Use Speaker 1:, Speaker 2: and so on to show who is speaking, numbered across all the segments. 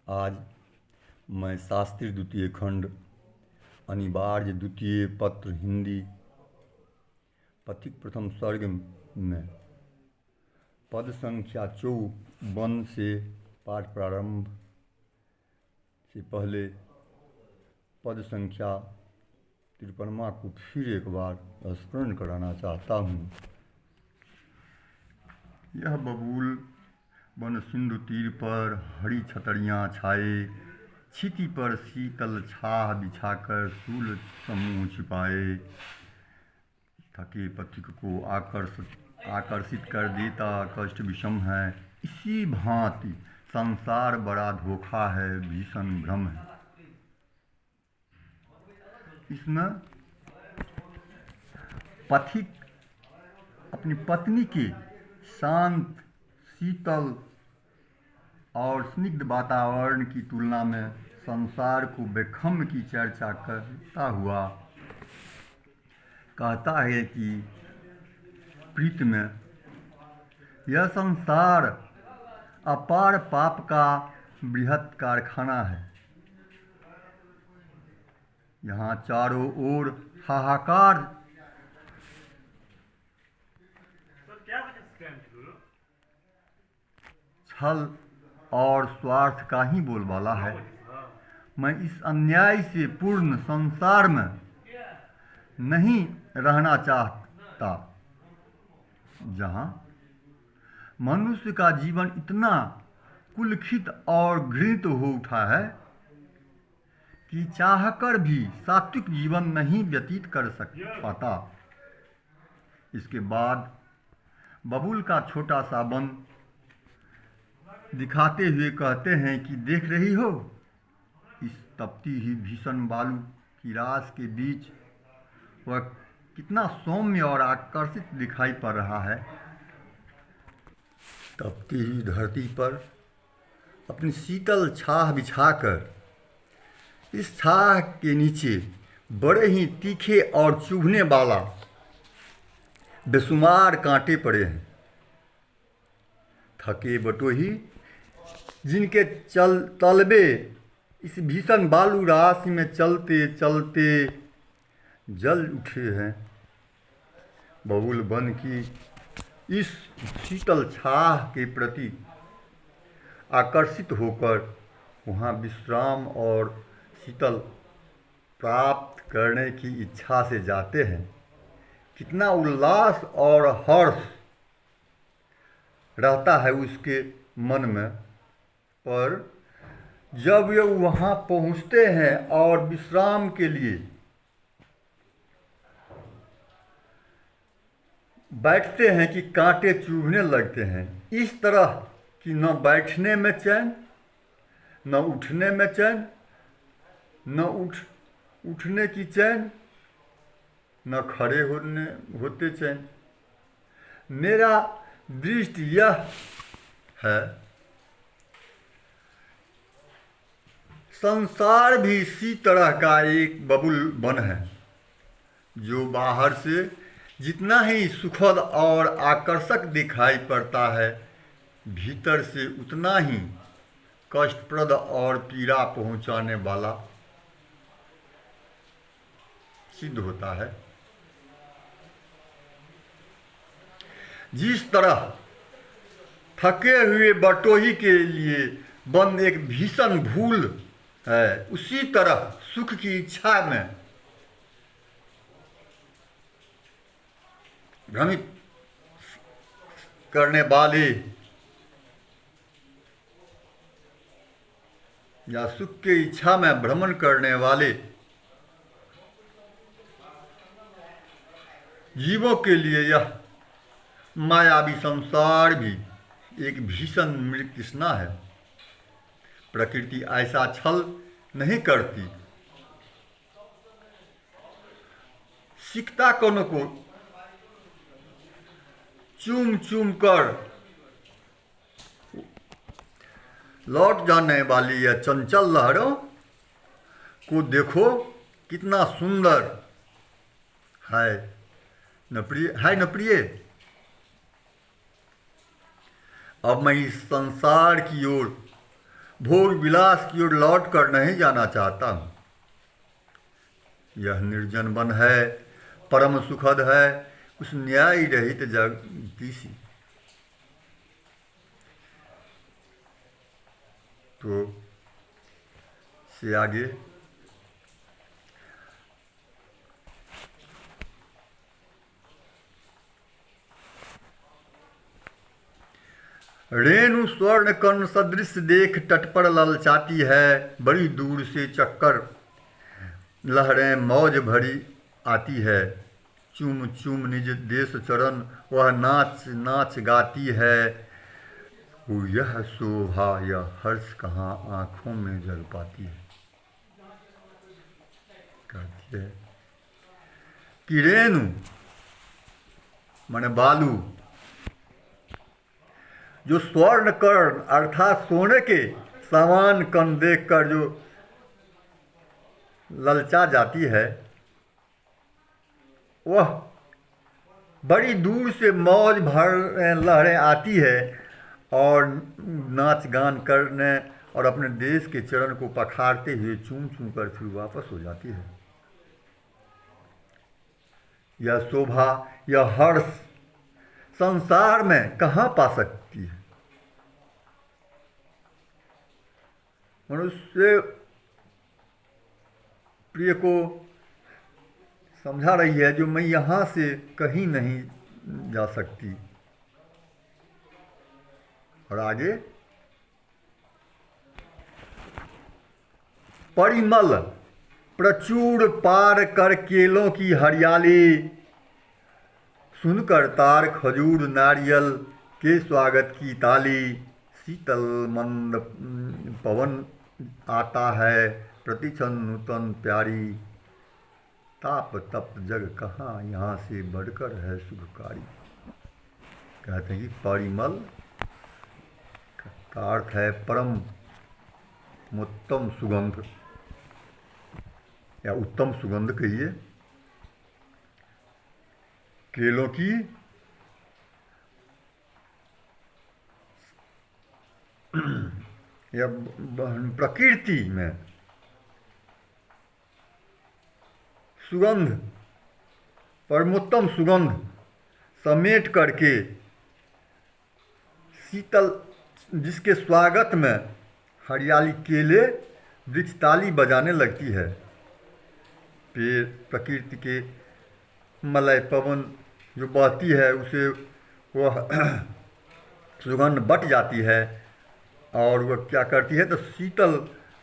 Speaker 1: आज मैं शास्त्री द्वितीय खंड अनिवार्य द्वितीय पत्र हिंदी पथिक प्रथम सर्ग में पद संख्या 54 से पाठ प्रारंभ से पहले पद संख्या 53 को फिर एक बार स्मरण कराना चाहता हूँ। यह बबूल वन सिंधु तीर पर हरी छतरियाँ छाए, छिति पर शीतल छाह बिछाकर सूल समूह छिपाए, थके पथिक को आकर्षित कर देता कष्ट विषम है। इसी भांति संसार बड़ा धोखा है, भीषण भ्रम है। इसमें पथिक अपनी पत्नी के शांत, शीतल और स्निग्ध वातावरण की तुलना में संसार को बेखम की चर्चा करता हुआ कहता है कि प्रीत में यह संसार अपार पाप का बृहत् कारखाना है। यहाँ चारों ओर हाहाकार छल और स्वार्थ का ही बोलबाला है। मैं इस अन्याय से पूर्ण संसार में नहीं रहना चाहता, जहाँ मनुष्य का जीवन इतना कुलखित और घृणित हो उठा है कि चाहकर भी सात्विक जीवन नहीं व्यतीत कर पाता। इसके बाद बबूल का छोटा सा वन दिखाते हुए कहते हैं कि देख रही हो, इस तपती ही भीषण बालू की राश के बीच वह कितना सौम्य और आकर्षित दिखाई पड़ रहा है। तपती हुई धरती पर अपनी शीतल छाह बिछाकर इस छाह के नीचे बड़े ही तीखे और चुभने वाला बेशुमार कांटे पड़े हैं। थके बटोही जिनके तलबे इस भीषण बालू राशि में चलते चलते जल उठे हैं। बबूल वन की इस शीतल छाह के प्रति आकर्षित होकर वहाँ विश्राम और शीतल प्राप्त करने की इच्छा से जाते हैं। कितना उल्लास और हर्ष रहता है उसके मन में, पर जब वे वहाँ पहुँचते हैं और विश्राम के लिए बैठते हैं कि कांटे चुभने लगते हैं। इस तरह कि न बैठने में चैन, न उठने में चैन, न उठने की चैन, न खड़े होते चैन। मेरा दृष्टि यह है, संसार भी इसी तरह का एक बबूल वन है, जो बाहर से जितना ही सुखद और आकर्षक दिखाई पड़ता है, भीतर से उतना ही कष्टप्रद और पीड़ा पहुंचाने वाला सिद्ध होता है। जिस तरह थके हुए बटोही के लिए वन एक भीषण भूल है, उसी तरह सुख की इच्छा में भ्रमित करने वाले या सुख की इच्छा में भ्रमण करने वाले जीवों के लिए यह मायावी संसार भी एक भीषण मृग तृष्णा है। प्रकृति ऐसा छल नहीं करती। सिकता कणों को चूम चूम कर लौट जाने वाली यह चंचल लहरों को देखो, कितना सुंदर है न प्रिय। अब मैं इस संसार की ओर भोग विलास की ओर लौट कर नहीं जाना चाहता हूँ। यह निर्जन वन है, परम सुखद है, उस न्याय रहित जगती सी। तो से आगे रेणु स्वर्ण कर्ण सदृश देख तट पर ललचाती है, बड़ी दूर से चक्कर लहरें मौज भरी आती है। चूम चूम निज देश चरण वह नाच नाच गाती है। वो यह शोभा यह हर्ष कहाँ आँखों में जल पाती है। कहती है कि रेणु माने बालू, जो स्वर्ण कर्ण अर्थात सोने के समान कण देखकर जो ललचा जाती है, वह बड़ी दूर से मौज भर लहरें आती है और नाच गान करने और अपने देश के चरण को पखारते हुए चूम चूम कर फिर वापस हो जाती है। यह शोभा यह हर्ष संसार में कहाँ पा सकती है। मनुष्य प्रिय को समझा रही है जो मैं यहाँ से कहीं नहीं जा सकती। और आगे परिमल प्रचुर पार कर केलों की हरियाली, सुनकर तार खजूर नारियल के स्वागत की ताली। शीतल मंद पवन आता है प्रतिक्षण नूतन प्यारी, ताप तप जग कहाँ यहाँ से बढ़कर है सुखकारी। कहते हैं कि परिमल का अर्थ है परम उत्तम सुगंध या उत्तम सुगंध कहिए। केलों की या प्रकृति में सुगंध परमोत्तम सुगंध समेट करके शीतल जिसके स्वागत में हरियाली केले वृक्ष ताली बजाने लगती है। पेड़ प्रकृति के मलय पवन जो बहती है उसे वह सुगंध बट जाती है और वह क्या करती है तो शीतल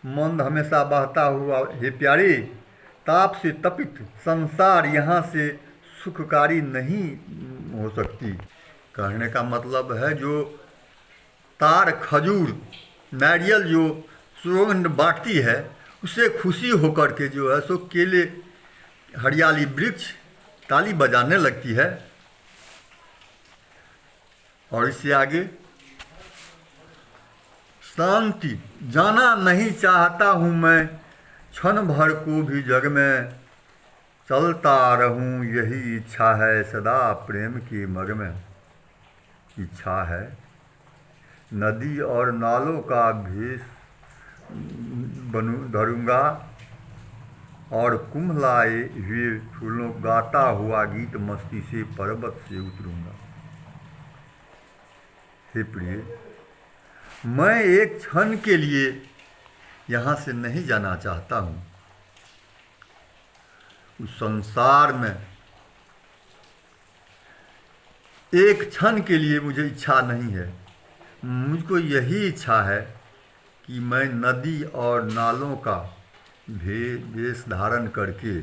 Speaker 1: मंद हमेशा बहता हुआ हे प्यारे, ताप से तपित संसार यहाँ से सुखकारी नहीं हो सकती। कहने का मतलब है जो तार खजूर नारियल जो सुगंध बांटती है उसे खुशी होकर के जो है सो केले हरियाली वृक्ष ताली बजाने लगती है। और इससे आगे शांति जाना नहीं चाहता हूँ मैं क्षण भर को भी जग में, चलता रहूँ यही इच्छा है सदा प्रेम की मग में। इच्छा है नदी और नालों का भेष बनू धरूँगा और कुम्हलाए हुए फूलों गाता हुआ गीत मस्ती से पर्वत से उतरूँगा। हे प्रिय, मैं एक क्षण के लिए यहाँ से नहीं जाना चाहता हूँ। उस संसार में एक क्षण के लिए मुझे इच्छा नहीं है। मुझको यही इच्छा है कि मैं नदी और नालों का वेश धारण करके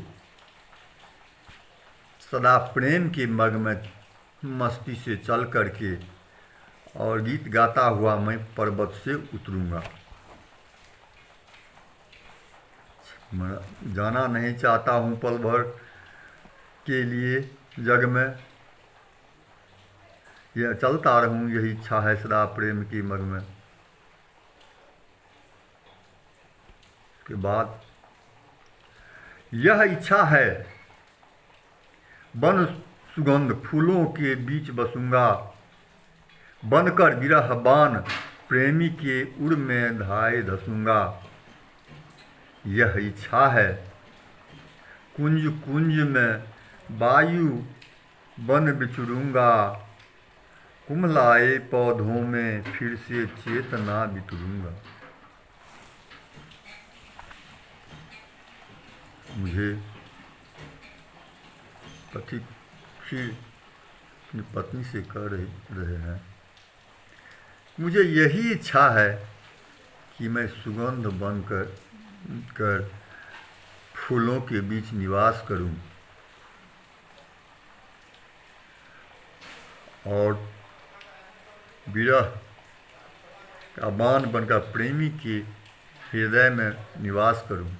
Speaker 1: सदा प्रेम के मग में मस्ती से चल करके और गीत गाता हुआ मैं पर्वत से उतरूँगा। मैं जाना नहीं चाहता हूँ पल भर के लिए जग में, यह चलता रहूँ यही इच्छा है सदा प्रेम की मग में। के बाद यह इच्छा है वन सुगंध फूलों के बीच बसूंगा, बनकर विरह बाण प्रेमी के उड़ में धाए धसूंगा, यह इच्छा है। कुंज कुंज में वायु बन बिचरूंगा, कुम्हलाए पौधों में फिर से चेतना बितरूंगा। मुझे पति फिर अपनी पत्नी से कह रहे हैं, मुझे यही इच्छा है कि मैं सुगंध बनकर फूलों के बीच निवास करूं और विरह का बाण बनकर प्रेमी के हृदय में निवास करूं।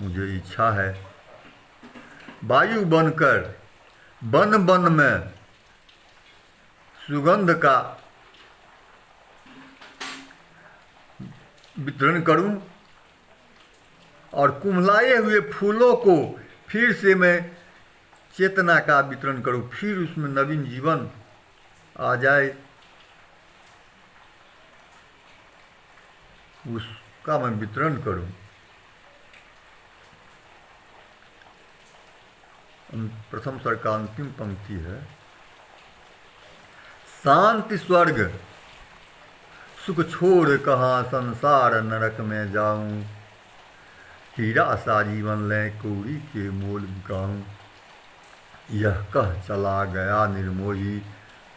Speaker 1: मुझे इच्छा है वायु बनकर वन वन में सुगंध का वितरण करूं और कुम्हलाए हुए फूलों को फिर से मैं चेतना का वितरण करूं, फिर उसमें नवीन जीवन आ जाए, उसका मैं वितरण करूं। प्रथम स्वर का अंतिम पंक्ति है, शांति स्वर्ग सुख छोड़ कहाँ संसार नरक में जाऊं, हीरा सा जीवन ले कौड़ी के मोल बिकाऊं। यह कह चला गया निर्मोही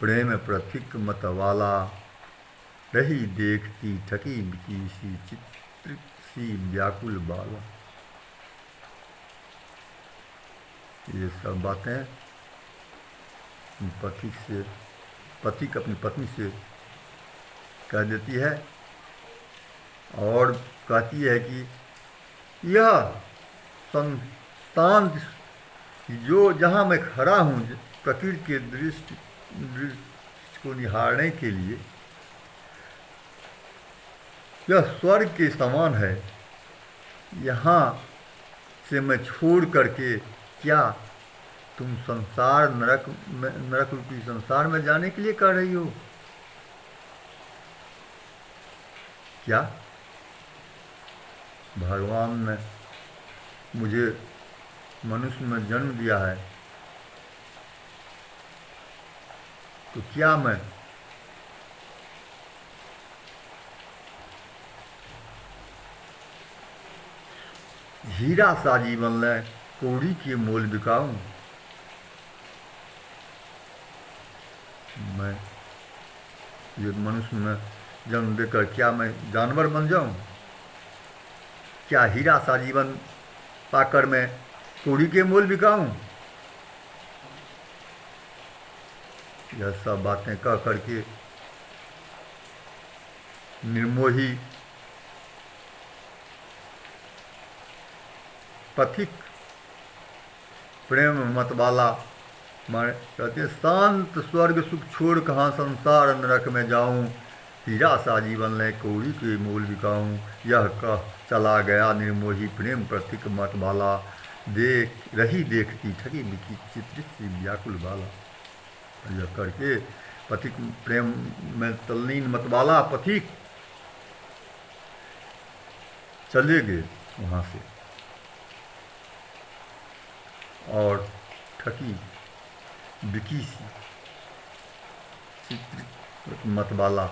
Speaker 1: प्रेम प्रतीक मतवाला, रही देखती ठकी बिकी सी चित्र सी व्याकुल बाला। ये सब बातें पति अपनी पत्नी से कह देती है और कहती है कि यह संतान जो जहाँ मैं खड़ा हूँ प्रकृति के दृष्टि को निहारने के लिए, यह स्वर्ग के समान है। यहाँ से मैं छोड़ करके क्या तुम नरक रूपी संसार में जाने के लिए कर रही हो क्या? भगवान ने मुझे मनुष्य में जन्म दिया है, तो क्या मैं हीरा सा जीवन ले कौड़ी के मोल बिकाऊं? मैं ये मनुष्य में जन्म देकर क्या मैं जानवर बन जाऊं? क्या हीरा सा जीवन पाकर मैं कौड़ी के मोल बिकाऊं? यह सब बातें कह करके निर्मोही पथिक प्रेम मतवाला माने कहते शांत स्वर्ग सुख छोड़ कहाँ संसार नरक में जाऊं, हीरा सा जीवन ले कौड़ी के मोल बिकाऊं। यह कह चला गया निर्मोही प्रेम प्रतीक मतवाला, रही देखती ठगी बिकी चित्रित सी व्याकुल बाला। यह करके पथिक प्रेम में तल्लीन मतवाला पथिक चले गए वहाँ से और ठकी बिकी सी चित्रित मतवाला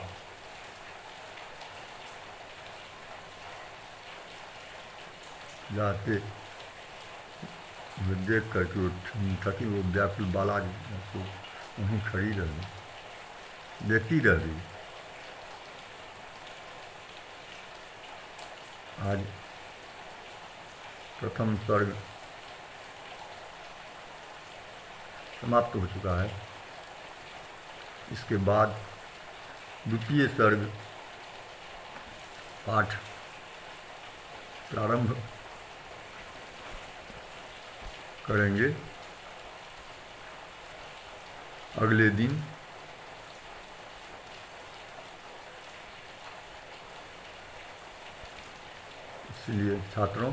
Speaker 1: जाते देख करके वो ठकी वो व्याकुल बाला को वहीं खड़ी रह गई, देखती रह गई। आज प्रथम सर्ग समाप्त हो चुका है। इसके बाद द्वितीय सर्ग पाठ प्रारंभ करेंगे अगले दिन। इसलिए छात्रों,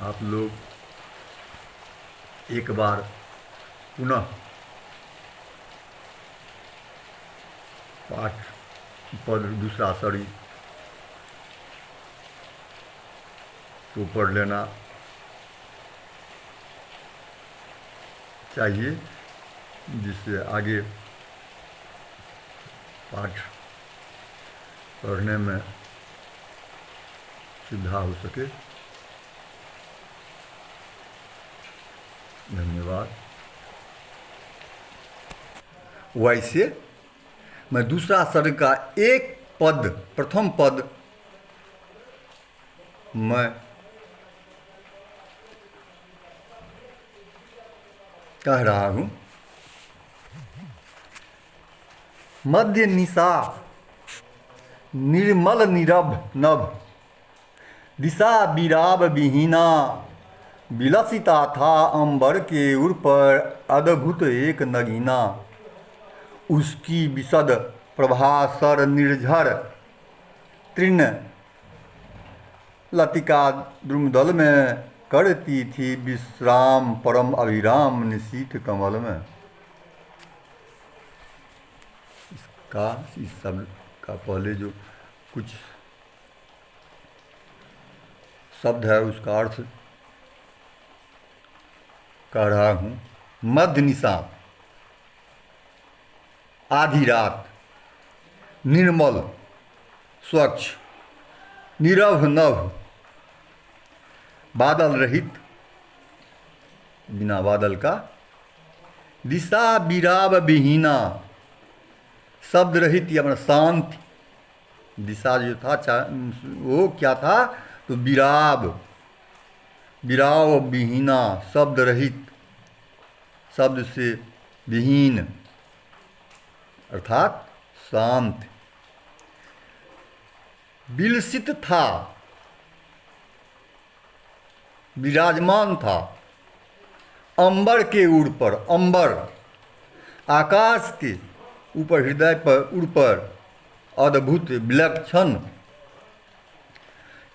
Speaker 1: आप लोग एक बार पुनः पाठ पद दूसरा सरी को पढ़ लेना चाहिए, जिससे आगे पाठ पढ़ने में सुविधा हो सके। धन्यवाद। वैसे मैं दूसरा सर्ग का एक पद, प्रथम पद मैं कह रहा हूँ। मध्य निशा निर्मल नीरव नभ, दिशा विराब विहीना, विलसिता था अंबर के उर पर अद्भुत एक नगीना। उसकी विशद प्रभासर निर्झर तृण लतिका द्रुमदल में करती थी विश्राम, परम अभिराम निशीथ कमल में। इस शब्द का पहले जो कुछ शब्द है उसका अर्थ कह रहा हूँ। मध्य निशा, आधी रात, निर्मल स्वच्छ, नीरव नभ, बादल रहित, बिना बादल का, दिशा विराब विहीना, शब्द रहित या शांति। दिशा जो था वो क्या था, तो विराब, विराव विहीना, शब्द रहित, शब्द से विहीन अर्थात शांत। विलसित था, विराजमान था, अंबर के उड़ पर, अंबर आकाश के ऊपर, हृदय पर, उड़ पर, अद्भुत विलक्षण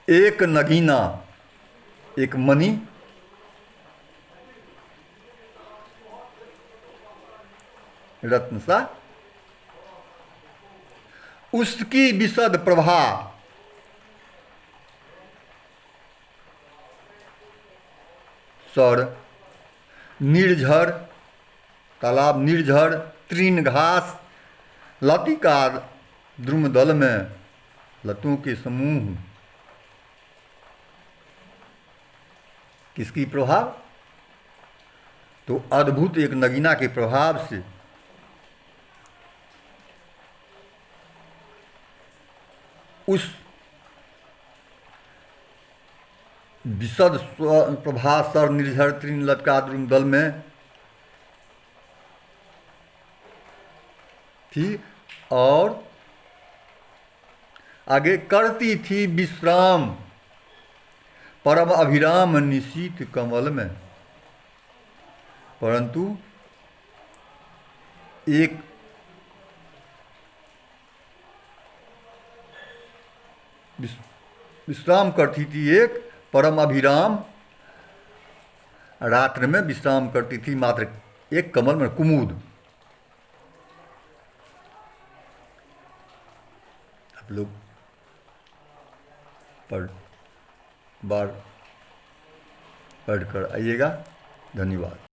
Speaker 1: एक नगीना, एक मणि, रत्न सा, उसकी विशद प्रभा सर निर्झर, तालाब निर्झर, तृण घास, लतिका द्रुमदल में, लतों के समूह। किसकी प्रभाव, तो अद्भुत एक नगीना के प्रभाव से उस विशद प्रभासर निर्झर तृण लटका द्रुमदल में थी, और आगे करती थी विश्राम, परम अभिराम निशीथ कमल में। परंतु एक विश्राम करती थी, एक परम अभिराम रात्र में विश्राम करती थी, मात्र एक कमल में, कुमुद। आप लोग बार पढ़कर आइएगा। धन्यवाद।